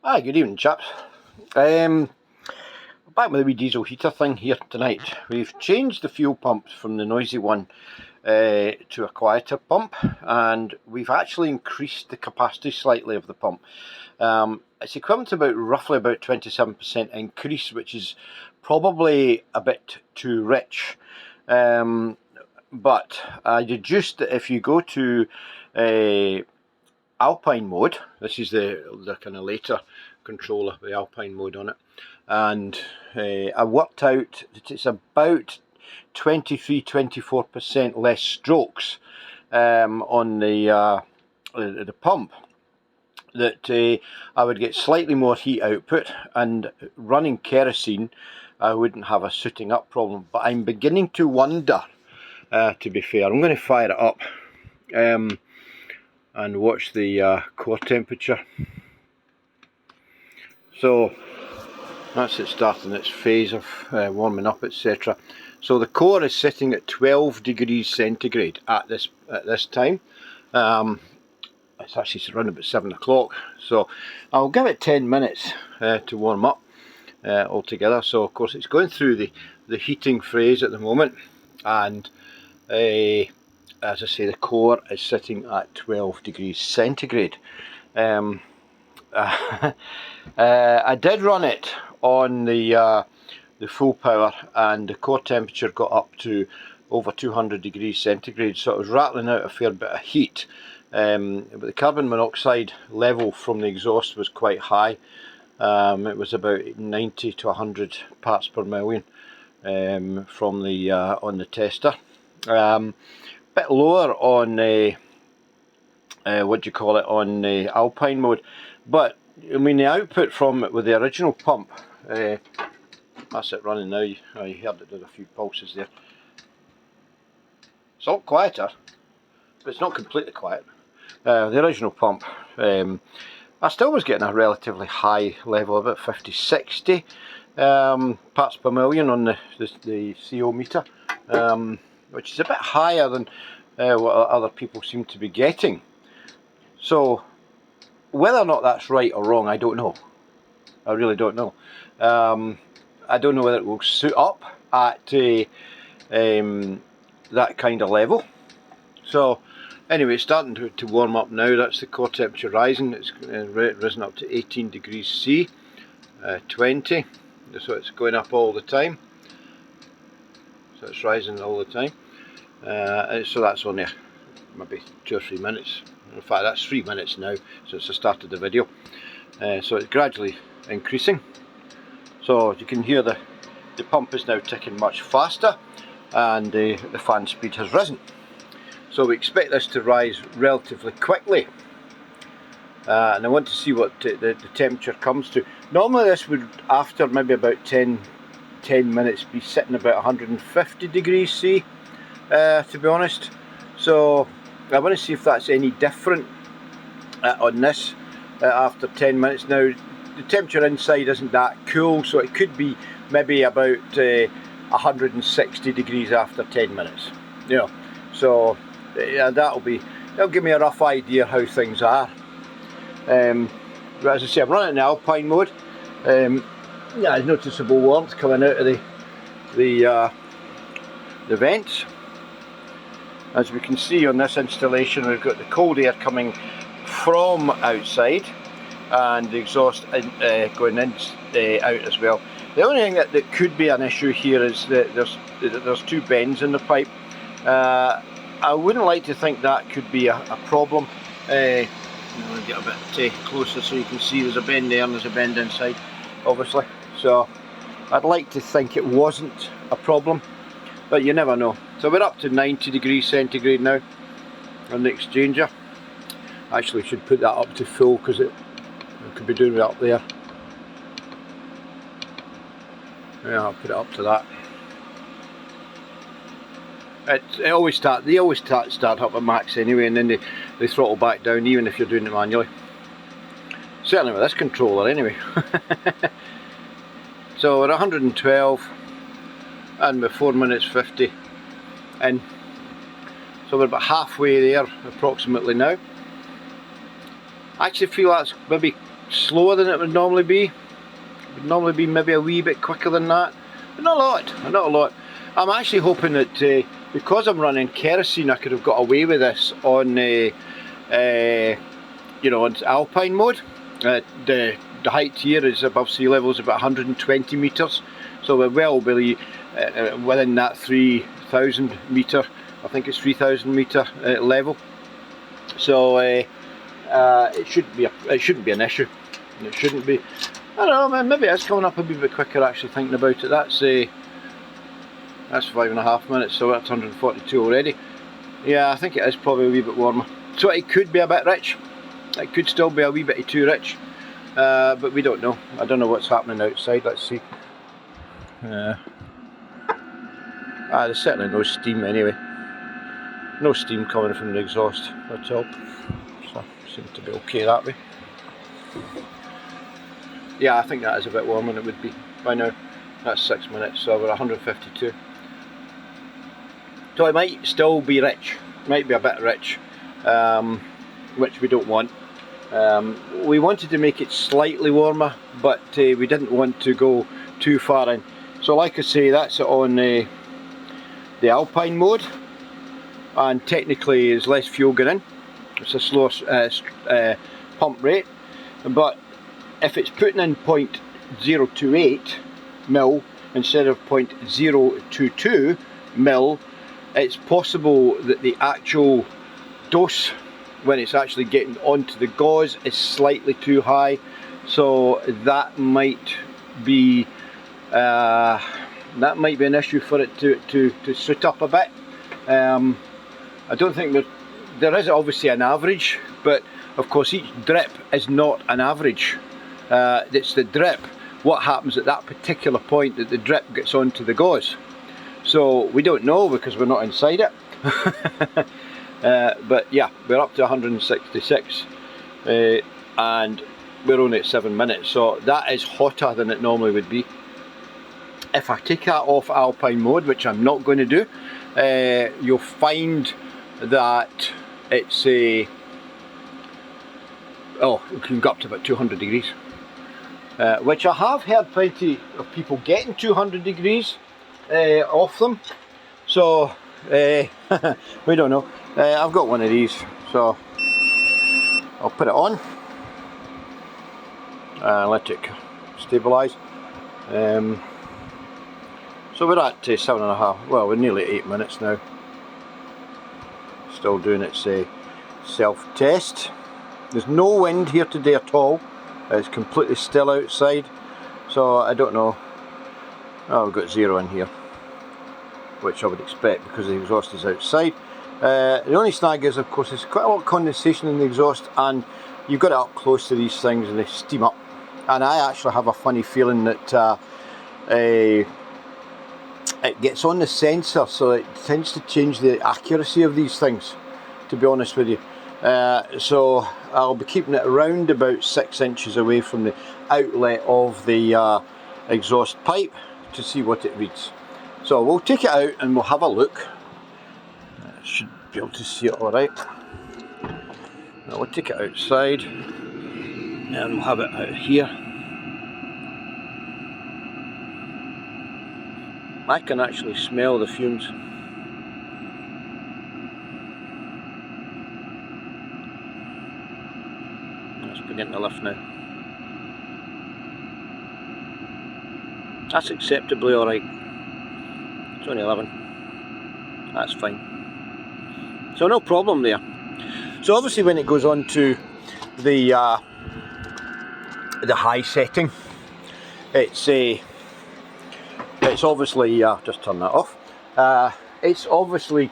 Hi, good evening, chaps. Back with the wee diesel heater thing here tonight. We've changed the fuel pumps from the noisy one to a quieter pump, and we've actually increased the capacity slightly of the pump. It's equivalent to roughly about 27% increase, which is probably a bit too rich. But I deduced that if you go to Alpine mode, this is the kind of later controller, the Alpine mode on it, and I worked out that it's about 23-24% less strokes on the pump, that I would get slightly more heat output, and running kerosene I wouldn't have a sooting up problem. But I'm beginning to wonder, to be fair, I'm going to fire it up and watch the core temperature. So that's it starting its phase of warming up, etc. So the core is sitting at 12 degrees centigrade at this time. It's actually around about 7 o'clock, so I'll give it 10 minutes to warm up altogether. So of course it's going through the heating phase at the moment, and as I say, the core is sitting at 12 degrees centigrade. I did run it on the full power, and the core temperature got up to over 200 degrees centigrade, so it was rattling out a fair bit of heat. But the carbon monoxide level from the exhaust was quite high. It was about 90 to 100 parts per million from the on the tester. Bit lower on what do you call it, on Alpine mode, but I mean the output from it with the original pump, that's it running now. You heard it did a few pulses there. It's a lot quieter, but it's not completely quiet. The original pump, I still was getting a relatively high level, about 50-60 parts per million on the CO meter, which is a bit higher than what other people seem to be getting. So whether or not that's right or wrong, I don't know. I really don't know. I don't know whether it will suit up at that kind of level. So anyway, it's starting to warm up now. That's the core temperature rising. It's risen up to 18 degrees C, 20, so it's going up all the time. So it's rising all the time. So that's only maybe 2 or 3 minutes. In fact, that's 3 minutes now since I started the video. So it's gradually increasing. So you can hear the pump is now ticking much faster, and the fan speed has risen. So we expect this to rise relatively quickly, and I want to see what the temperature comes to. Normally this would, after maybe about 10 minutes, be sitting about 150 degrees C, to be honest. So I want to see if that's any different on this after 10 minutes. Now the temperature inside isn't that cool, so it could be maybe about 160 degrees after 10 minutes. You know, so that'll give me a rough idea how things are. But as I say, I'm running in Alpine mode. Yeah, there's noticeable warmth coming out of the vents. As we can see on this installation, we've got the cold air coming from outside, and the exhaust going in out as well. The only thing that could be an issue here is that there's 2 bends in the pipe. I wouldn't like to think that could be a problem. I'm going to get a bit closer so you can see there's a bend there and there's a bend inside, obviously. So I'd like to think it wasn't a problem, but you never know. So we're up to 90 degrees centigrade now on the exchanger. Actually should put that up to full, because it could be doing it up there. Yeah, I'll put it up to that. They always start up at max anyway, and then they throttle back down, even if you're doing it manually. Certainly with this controller anyway. So we're 112, and we're 4 minutes 50 in. So we're about halfway there approximately now. I actually feel that's maybe slower than it would normally be. It would normally be maybe a wee bit quicker than that, but not a lot, not a lot. I'm actually hoping that because I'm running kerosene, I could have got away with this on you know, on Alpine mode. The height here is above sea level is about 120 metres, so we're well within that 3,000 metre, I think it's 3,000 metre level. So it shouldn't be an issue. It shouldn't be. I don't know, man, maybe it's coming up a wee bit quicker actually thinking about it. That's 5.5 minutes, so that's 142 already. Yeah, I think it is probably a wee bit warmer. So it could be a bit rich. It could still be a wee bit too rich. But we don't know. I don't know what's happening outside. Let's see. There's certainly no steam anyway. No steam coming from the exhaust at all. So seems to be okay that way. Yeah, I think that is a bit warmer than it would be by now. That's 6 minutes, so we're 152. So it might still be rich. Might be a bit rich, which we don't want. We wanted to make it slightly warmer, but we didn't want to go too far in. So like I say, that's on the Alpine mode, and technically there's less fuel going in. It's a slower pump rate, but if it's putting in 0.028 mil instead of 0.022 mil, it's possible that the actual dose when it's actually getting onto the gauze is slightly too high, so that might be an issue for it to soot up a bit. I don't think that there is obviously an average, but of course each drip is not an average. It's the drip, what happens at that particular point that the drip gets onto the gauze. So we don't know because we're not inside it. But yeah, we're up to 166 and we're only at 7 minutes, so that is hotter than it normally would be. If I take that off Alpine mode, which I'm not going to do, you'll find that it's it can go up to about 200 degrees, which I have heard plenty of people getting 200 degrees off them, so we don't know. I've got one of these, so I'll put it on and let it stabilise. So we're at 7.5, well we're nearly 8 minutes now. Still doing its self-test. There's no wind here today at all. It's completely still outside, so I don't know. Oh, we've got 0 in here, which I would expect because the exhaust is outside. The only snag is, of course, there's quite a lot of condensation in the exhaust, and you've got it up close to these things and they steam up. And I actually have a funny feeling that it gets on the sensor, so it tends to change the accuracy of these things, to be honest with you. So I'll be keeping it around about 6 inches away from the outlet of the exhaust pipe to see what it reads. So we'll take it out and we'll have a look. I should be able to see it alright. Now we'll take it outside and we'll have it out here. I can actually smell the fumes. Let's begin to lift now. That's acceptably alright. It's only 11. That's fine. So no problem there. So obviously when it goes on to the high setting, it's obviously, just turn that off, it's obviously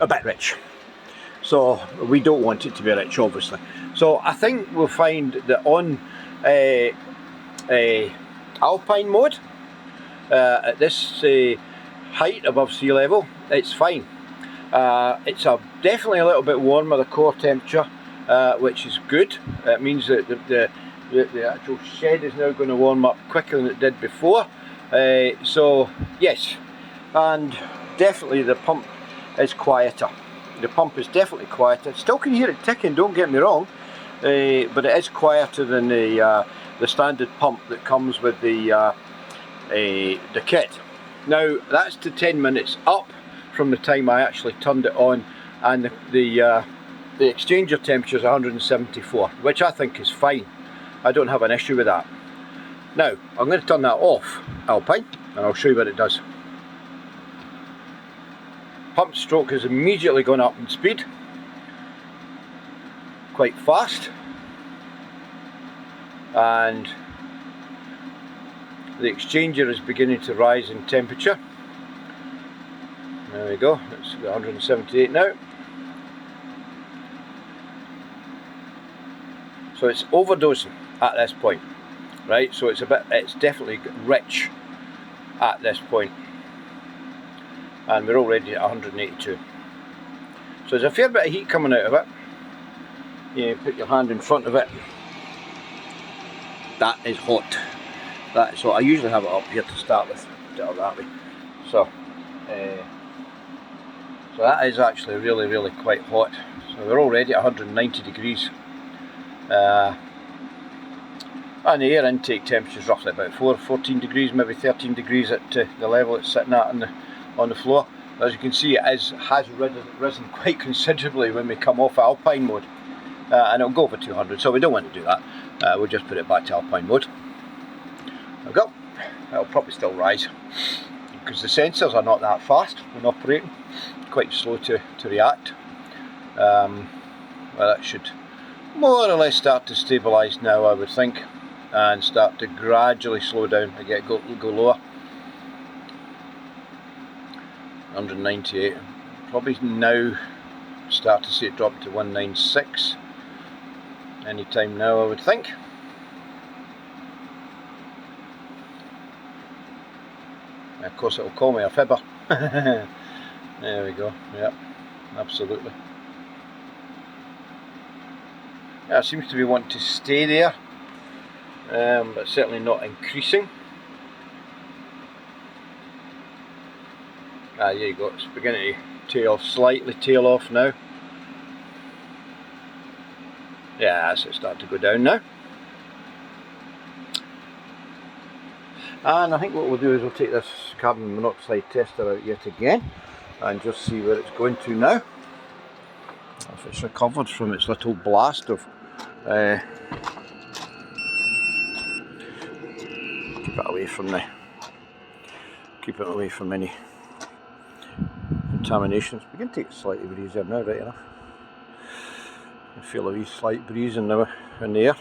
a bit rich. So we don't want it to be rich, obviously. So I think we'll find that on Alpine mode, at this height above sea level, it's fine. It's definitely a little bit warmer, the core temperature, which is good. It means that the actual shed is now going to warm up quicker than it did before. So yes, and definitely the pump is quieter. The pump is definitely quieter. Still can hear it ticking, don't get me wrong, but it is quieter than the standard pump that comes with the kit. Now that's to 10 minutes up from the time I actually turned it on, and the exchanger temperature is 174, which I think is fine. I don't have an issue with that. Now I'm going to turn that off, Alpine, and I'll show you what it does. Pump stroke has immediately gone up in speed, quite fast, and the exchanger is beginning to rise in temperature. There we go, it's 178 now. So it's overdosing at this point, right? So it's definitely rich at this point, and we're already at 182. So there's a fair bit of heat coming out of it. You put your hand in front of it. That is hot. That is hot. I usually have it up here to start with, that way. So that is actually really quite hot. So we're already at 190 degrees. And the air intake temperature is roughly about 14 degrees, maybe 13 degrees at the level it's sitting at on the floor. As you can see, it has risen quite considerably when we come off Alpine mode, and it'll go over 200, so we don't want to do that. We'll just put it back to Alpine mode. There we go. It'll probably still rise because the sensors are not that fast when operating, quite slow to react. Well, that should more or less start to stabilise now, I would think, and start to gradually slow down and go lower. 198. Probably now start to see it drop to 196 any time now, I would think. And of course, it'll call me a fibber. There we go. Yep, absolutely. Yeah, it seems to be wanting to stay there, but certainly not increasing. There you go, it's beginning to slightly tail off now. Yeah, that's it, starting to go down now. And I think what we'll do is we'll take this carbon monoxide tester out yet again and just see where it's going to now. If it's recovered from its little blast of keep it away from any contamination. It's beginning to take slightly breezier now, right enough. I feel a wee slight breeze in the air.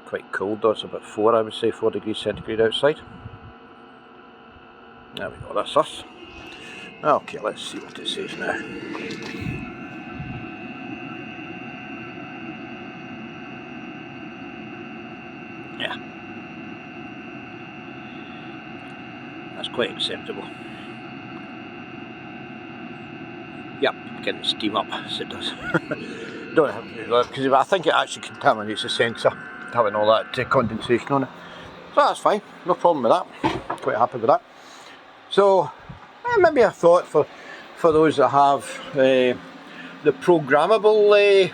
Quite cold though, it's about 4, I would say 4 degrees centigrade outside. There we go, that's us. Okay, let's see what it says now. Yeah, that's quite acceptable. Yep, getting the steam up as it does. Don't have to do that because I think it actually contaminates the sensor, having all that condensation on it. So that's fine, no problem with that. Quite happy with that. So maybe a thought for those that have the programmable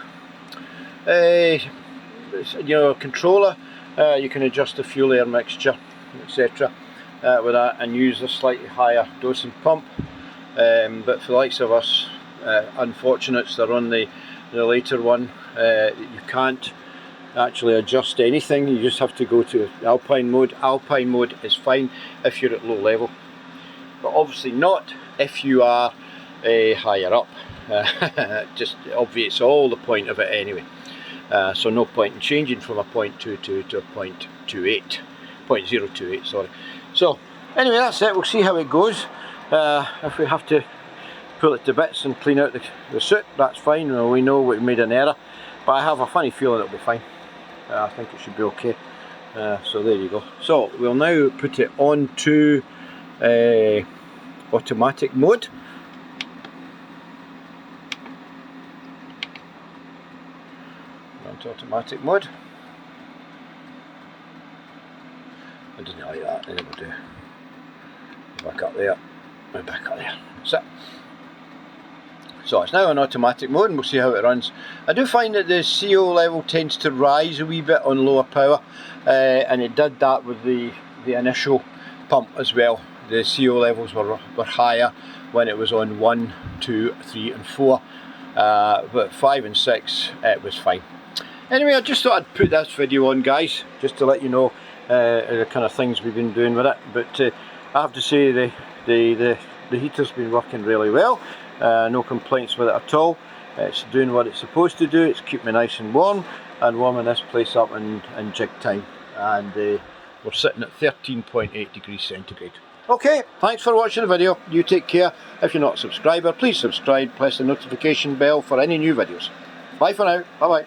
controller. You can adjust the fuel air mixture, etc. With that, and use a slightly higher dosing pump. But for the likes of us unfortunates that are on the later one, you can't actually adjust anything. You just have to go to Alpine mode. Alpine mode is fine if you're at low level, but obviously not if you are higher up. Just obviates all the point of it anyway. So no point in changing from a 0.22 to a 0.28, 0.028, sorry. So anyway, that's it. We'll see how it goes. If we have to pull it to bits and clean out the soot, that's fine. Well, we know we made an error, but I have a funny feeling it'll be fine. I think it should be okay. So there you go. So we'll now put it on to automatic mode. Automatic mode. I didn't like that, then it will do. Back up there, and back up there. That's it. So it's now in automatic mode and we'll see how it runs. I do find that the CO level tends to rise a wee bit on lower power, and it did that with the initial pump as well. The CO levels were higher when it was on 1, 2, 3 and 4, but 5 and 6 it was fine. Anyway, I just thought I'd put this video on, guys, just to let you know the kind of things we've been doing with it. But I have to say the heater's been working really well. No complaints with it at all. It's doing what it's supposed to do. It's keeping me nice and warming this place up in jig time. And we're sitting at 13.8 degrees centigrade. Okay, thanks for watching the video. You take care. If you're not a subscriber, please subscribe, press the notification bell for any new videos. Bye for now. Bye bye.